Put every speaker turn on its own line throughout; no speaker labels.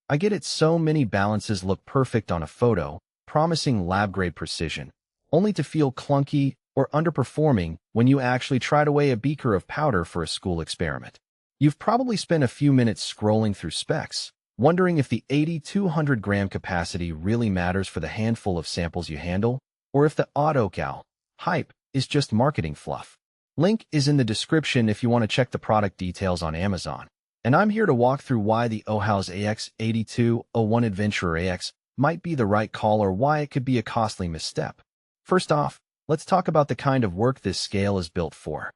I get it, so many balances look perfect on a photo, promising lab-grade precision, only to feel clunky or underperforming when you actually try to weigh a beaker of powder for a school experiment. You've probably spent a few minutes scrolling through specs, wondering if the 8,200-gram capacity really matters for the handful of samples you handle, or if the AutoCal hype is just marketing fluff. Link is in the description if you want to check the product details on Amazon. And I'm here to walk through why the Ohaus AX8201 Adventurer AX might be the right call or why it could be a costly misstep. First off, let's talk about the kind of work this scale is built for.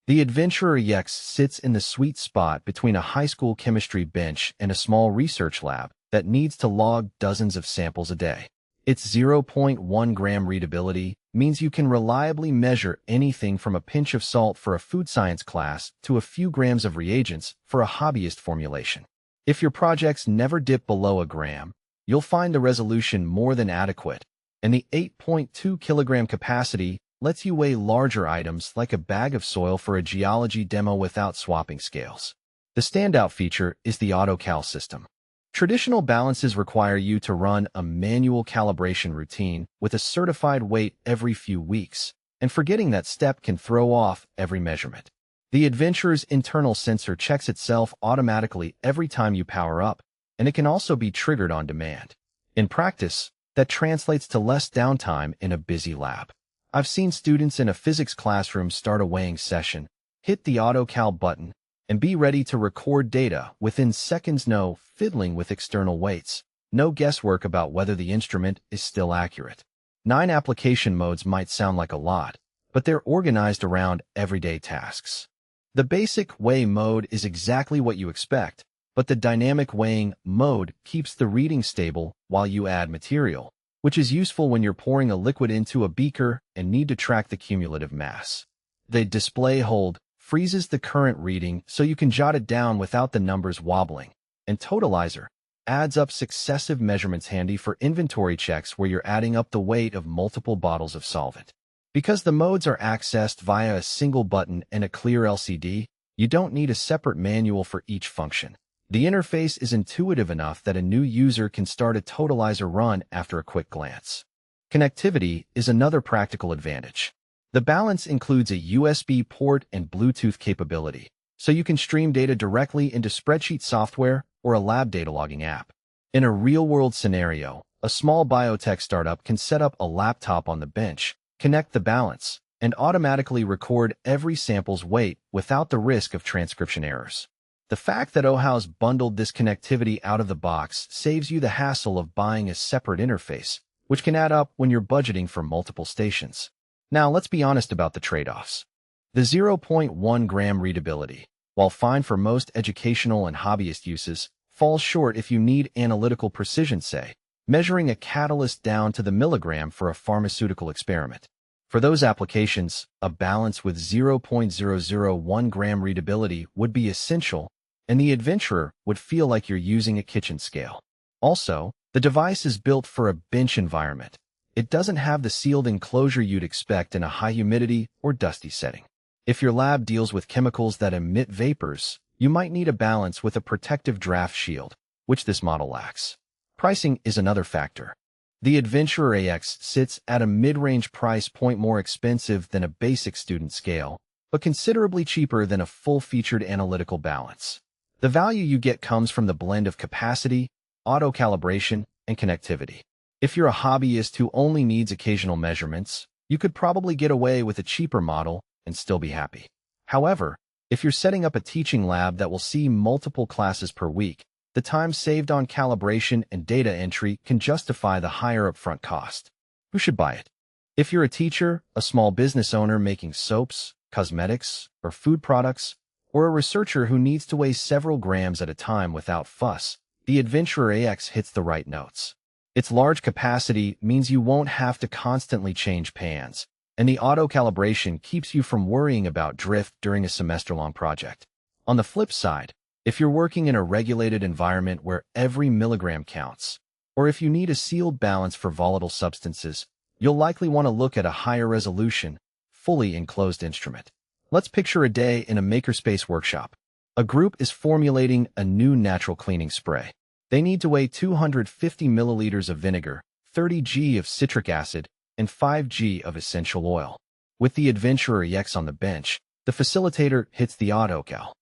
The Adventurer AX sits in the sweet spot between a high school chemistry bench and a small research lab that needs to log dozens of samples a day. Its 0.1 gram readability means you can reliably measure anything from a pinch of salt for a food science class to a few grams of reagents for a hobbyist formulation. If your projects never dip below a gram, you'll find the resolution more than adequate, and the 8.2 kilogram capacity lets you weigh larger items like a bag of soil for a geology demo without swapping scales. The standout feature is the AutoCal system. Traditional balances require you to run a manual calibration routine with a certified weight every few weeks, and forgetting that step can throw off every measurement. The Adventurer's internal sensor checks itself automatically every time you power up, and it can also be triggered on demand. In practice, that translates to less downtime in a busy lab. I've seen students in a physics classroom start a weighing session, hit the AutoCal button, and be ready to record data within seconds. No fiddling with external weights, no guesswork about whether the instrument is still accurate. 9 application modes might sound like a lot, but they're organized around everyday tasks. The basic weigh mode is exactly what you expect, but the dynamic weighing mode keeps the reading stable while you add material, which is useful when you're pouring a liquid into a beaker and need to track the cumulative mass. The display hold freezes the current reading so you can jot it down without the numbers wobbling, and Totalizer adds up successive measurements, handy for inventory checks where you're adding up the weight of multiple bottles of solvent. Because the modes are accessed via a single button and a clear LCD, you don't need a separate manual for each function. The interface is intuitive enough that a new user can start a Totalizer run after a quick glance. Connectivity is another practical advantage. The balance includes a USB port and Bluetooth capability, so you can stream data directly into spreadsheet software or a lab data logging app. In a real-world scenario, a small biotech startup can set up a laptop on the bench, connect the balance, and automatically record every sample's weight without the risk of transcription errors. The fact that Ohaus bundled this connectivity out of the box saves you the hassle of buying a separate interface, which can add up when you're budgeting for multiple stations. Now, let's be honest about the trade-offs. The 0.1 gram readability, while fine for most educational and hobbyist uses, falls short if you need analytical precision, say, measuring a catalyst down to the milligram for a pharmaceutical experiment. For those applications, a balance with 0.001 gram readability would be essential, and the Adventurer would feel like you're using a kitchen scale. Also, the device is built for a bench environment. It doesn't have the sealed enclosure you'd expect in a high humidity or dusty setting. If your lab deals with chemicals that emit vapors, you might need a balance with a protective draft shield, which this model lacks. Pricing is another factor. The Adventurer AX sits at a mid-range price point, more expensive than a basic student scale, but considerably cheaper than a full-featured analytical balance. The value you get comes from the blend of capacity, auto-calibration, and connectivity. If you're a hobbyist who only needs occasional measurements, you could probably get away with a cheaper model and still be happy. However, if you're setting up a teaching lab that will see multiple classes per week, the time saved on calibration and data entry can justify the higher upfront cost. Who should buy it? If you're a teacher, a small business owner making soaps, cosmetics, or food products, or a researcher who needs to weigh several grams at a time without fuss, the Adventurer AX hits the right notes. Its large capacity means you won't have to constantly change pans, and the auto-calibration keeps you from worrying about drift during a semester-long project. On the flip side, if you're working in a regulated environment where every milligram counts, or if you need a sealed balance for volatile substances, you'll likely want to look at a higher resolution, fully enclosed instrument. Let's picture a day in a makerspace workshop. A group is formulating a new natural cleaning spray. They need to weigh 250 milliliters of vinegar, 30 g of citric acid, and 5 g of essential oil. With the Adventurer EX on the bench, the facilitator hits the AutoCal.